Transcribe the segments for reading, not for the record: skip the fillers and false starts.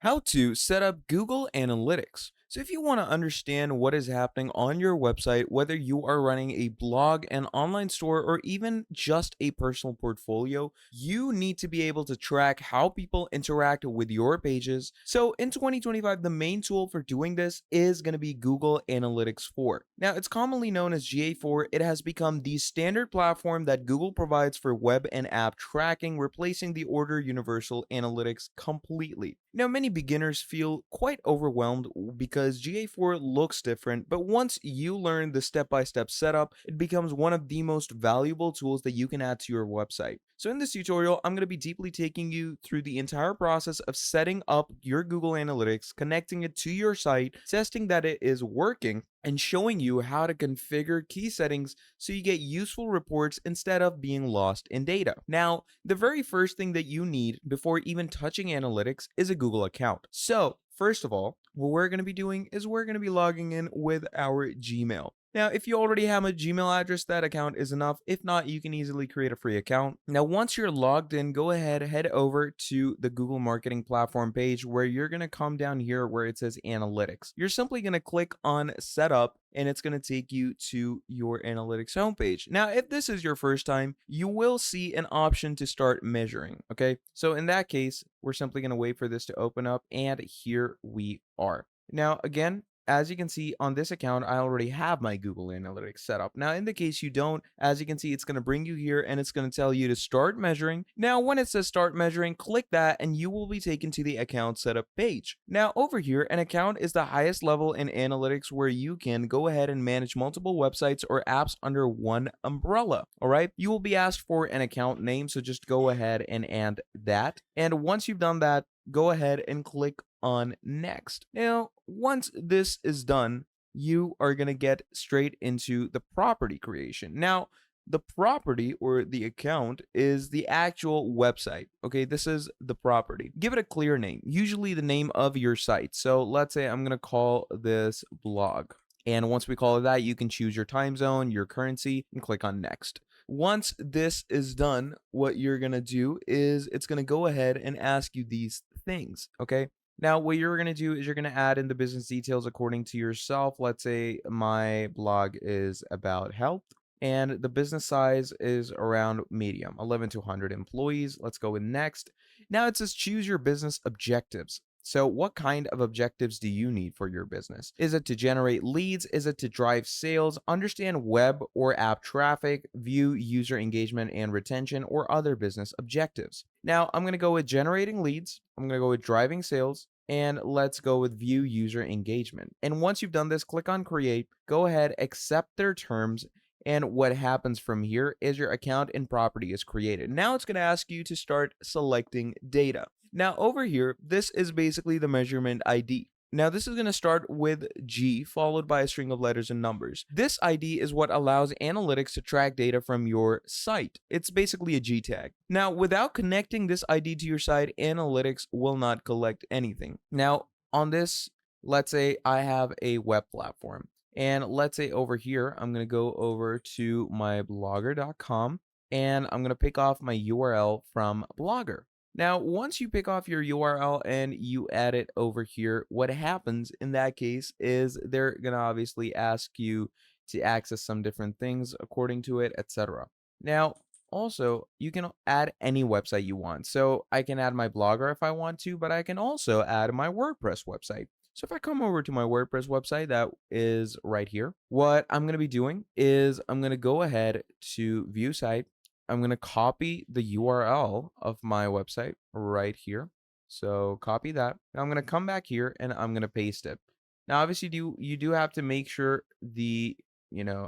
How to set up Google Analytics. So, if you want to understand what is happening on your website, whether you are running a blog, an online store, or even just a personal portfolio, you need to be able to track how people interact with your pages. So, in 2025, the main tool for doing this is going to be Google Analytics 4. Now, it's commonly known as GA4. It has become the standard platform that Google provides for web and app tracking, replacing the older Universal Analytics completely. Now, many beginners feel quite overwhelmed because GA4 looks different, but once you learn the step by step setup, it becomes one of the most valuable tools that you can add to your website. So, in this tutorial, I'm going to be deeply taking you through the entire process of setting up your Google Analytics, connecting it to your site, testing that it is working, and showing you how to configure key settings so you get useful reports instead of being lost in data. Now, the very first thing that you need before even touching analytics is a Google account. So, first of all, what we're going to be doing is we're going to be logging in with our Gmail. Now, if you already have a Gmail address, that account is enough. If not, you can easily create a free account. Now, once you're logged in, go ahead, head over to the Google Marketing Platform page where you're going to come down here where it says Analytics. You're simply going to click on Setup and it's going to take you to your analytics homepage. Now, if this is your first time, you will see an option to start measuring. Okay, so in that case, we're simply going to wait for this to open up, and here we are. Now, again, as you can see on this account, I already have my Google Analytics set up. Now, in the case you don't, as you can see, it's going to bring you here and it's going to tell you to start measuring. Now, when it says start measuring, click that and you will be taken to the account setup page. Now, over here, an account is the highest level in analytics where you can go ahead and manage multiple websites or apps under one umbrella. All right, you will be asked for an account name, so just go ahead and add that. And once you've done that, go ahead and click on next. Now, once this is done, you are going to get straight into the property creation. Now, the property or the account is the actual website. Okay, this is the property. Give it a clear name, usually the name of your site. So let's say I'm going to call this blog. And once we call it that, you can choose your time zone, your currency, and click on next. Once this is done, what you're going to do is it's going to go ahead and ask you these things. Okay, now, what you're going to do is you're going to add in the business details according to yourself. Let's say my blog is about health and the business size is around medium, 11 to 100 employees. Let's go with next. Now it says choose your business objectives. So, what kind of objectives do you need for your business? Is it to generate leads? Is it to drive sales, understand web or app traffic, view user engagement and retention, or other business objectives? Now, I'm going to go with generating leads. I'm going to go with driving sales. And let's go with view user engagement. And once you've done this, click on create. Go ahead, accept their terms. And what happens from here is your account and property is created. Now it's going to ask you to start selecting data. Now over here, this is basically the measurement ID. Now this is going to start with G followed by a string of letters and numbers. This ID is what allows analytics to track data from your site. It's basically a G tag. Now without connecting this ID to your site, analytics will not collect anything. Now on this, let's say I have a web platform. And let's say over here, I'm going to go over to my blogger.com and I'm going to pick off my URL from Blogger. Now, once you pick off your URL and you add it over here, what happens in that case is they're going to obviously ask you to access some different things according to it, etc. Now, also, you can add any website you want. So I can add my Blogger if I want to, but I can also add my WordPress website. So if I come over to my WordPress website, that is right here, what I'm going to be doing is I'm going to go ahead to view site. I'm going to copy the URL of my website right here. So copy that. Now I'm going to come back here and I'm going to paste it. Now, obviously, you do have to make sure the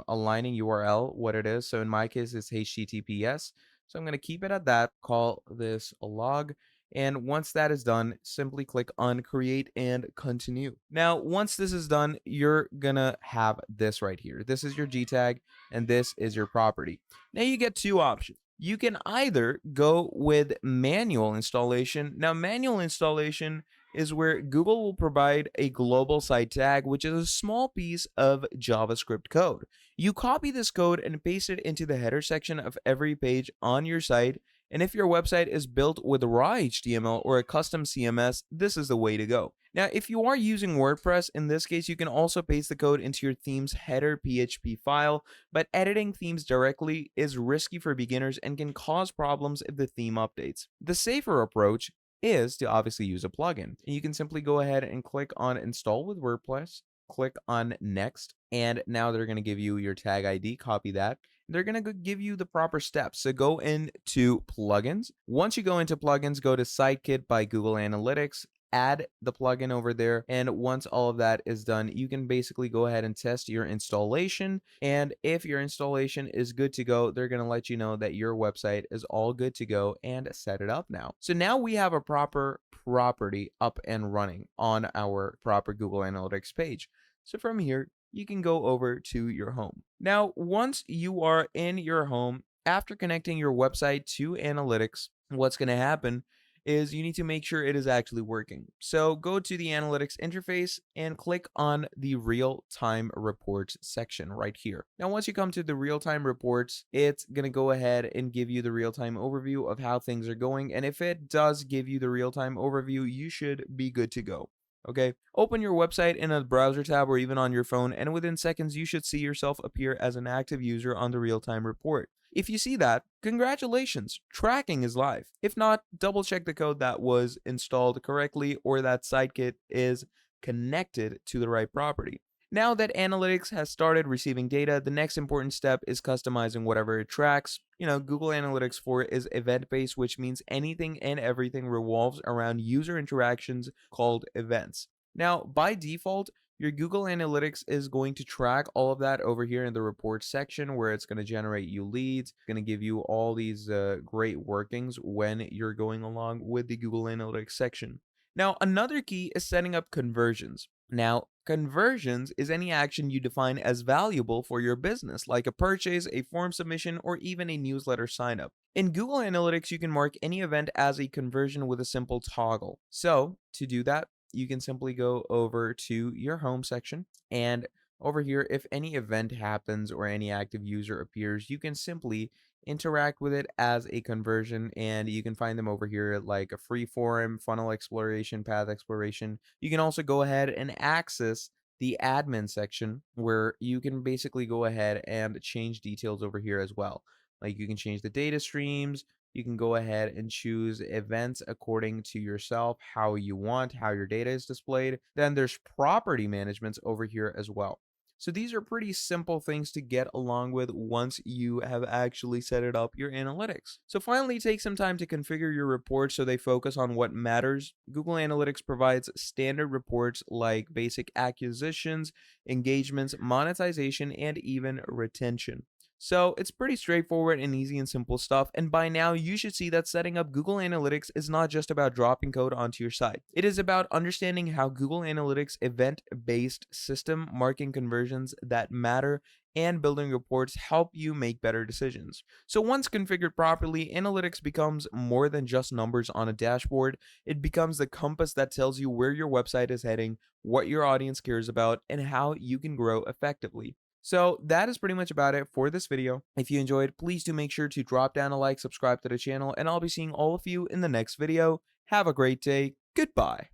aligning URL what it is. So in my case, it's HTTPS. So I'm going to keep it at that. Call this a log. And once that is done, simply click on create and continue. Now, once this is done, you're gonna have this right here. This is your G tag and this is your property. Now you get two options. You can either go with manual installation. Now, manual installation is where Google will provide a global site tag, which is a small piece of JavaScript code. You copy this code and paste it into the header section of every page on your site, And if your website is built with raw HTML or a custom CMS, this is the way to go. Now, if you are using WordPress, in this case, you can also paste the code into your theme's header PHP file, but editing themes directly is risky for beginners and can cause problems if the theme updates. The safer approach is to obviously use a plugin. You can simply go ahead and click on Install with WordPress, click on Next, and now they're going to give you your tag ID, copy that. They're going to give you the proper steps. So go into plugins. Once you go into plugins, go to Sitekit by Google Analytics, add the plugin over there, and once all of that is done, you can basically go ahead and test your installation. And if your installation is good to go, they're going to let you know that your website is all good to go and set it up now. So now we have a proper property up and running on our proper Google Analytics page. So from here, you can go over to your home. Now, once you are in your home, after connecting your website to analytics, what's going to happen is you need to make sure it is actually working. So go to the analytics interface and click on the real-time reports section right here. Now, once you come to the real-time reports, it's going to go ahead and give you the real-time overview of how things are going. And if it does give you the real-time overview, you should be good to go. Okay, open your website in a browser tab or even on your phone, and within seconds, you should see yourself appear as an active user on the real-time report. If you see that, congratulations, tracking is live. If not, double check the code that was installed correctly or that Sitekit is connected to the right property. Now that analytics has started receiving data, the next important step is customizing whatever it tracks. Google Analytics 4 is event-based, which means anything and everything revolves around user interactions called events. Now, by default, your Google Analytics is going to track all of that over here in the reports section where it's going to generate you leads, going to give you all these great workings when you're going along with the Google Analytics section. Now, another key is setting up conversions. Now, conversions is any action you define as valuable for your business, like a purchase, a form submission, or even a newsletter signup. In Google Analytics, you can mark any event as a conversion with a simple toggle. So, to do that, you can simply go over to your home section, and over here, if any event happens or any active user appears, you can simply interact with it as a conversion, and you can find them over here like a free forum, funnel exploration, path exploration. You can also go ahead and access the admin section where you can basically go ahead and change details over here as well. Like you can change the data streams, you can go ahead and choose events according to yourself, how you want, how your data is displayed. Then there's property managements over here as well. So these are pretty simple things to get along with once you have actually set it up your analytics. So finally, take some time to configure your reports so they focus on what matters. Google Analytics provides standard reports like basic acquisitions, engagements, monetization, and even retention. So it's pretty straightforward and easy and simple stuff, and by now you should see that setting up Google Analytics is not just about dropping code onto your site. It is about understanding how Google Analytics event-based system marking conversions that matter and building reports help you make better decisions. So once configured properly, analytics becomes more than just numbers on a dashboard. It becomes the compass that tells you where your website is heading, what your audience cares about, and how you can grow effectively. So that is pretty much about it for this video. If you enjoyed, please do make sure to drop down a like, subscribe to the channel, and I'll be seeing all of you in the next video. Have a great day. Goodbye.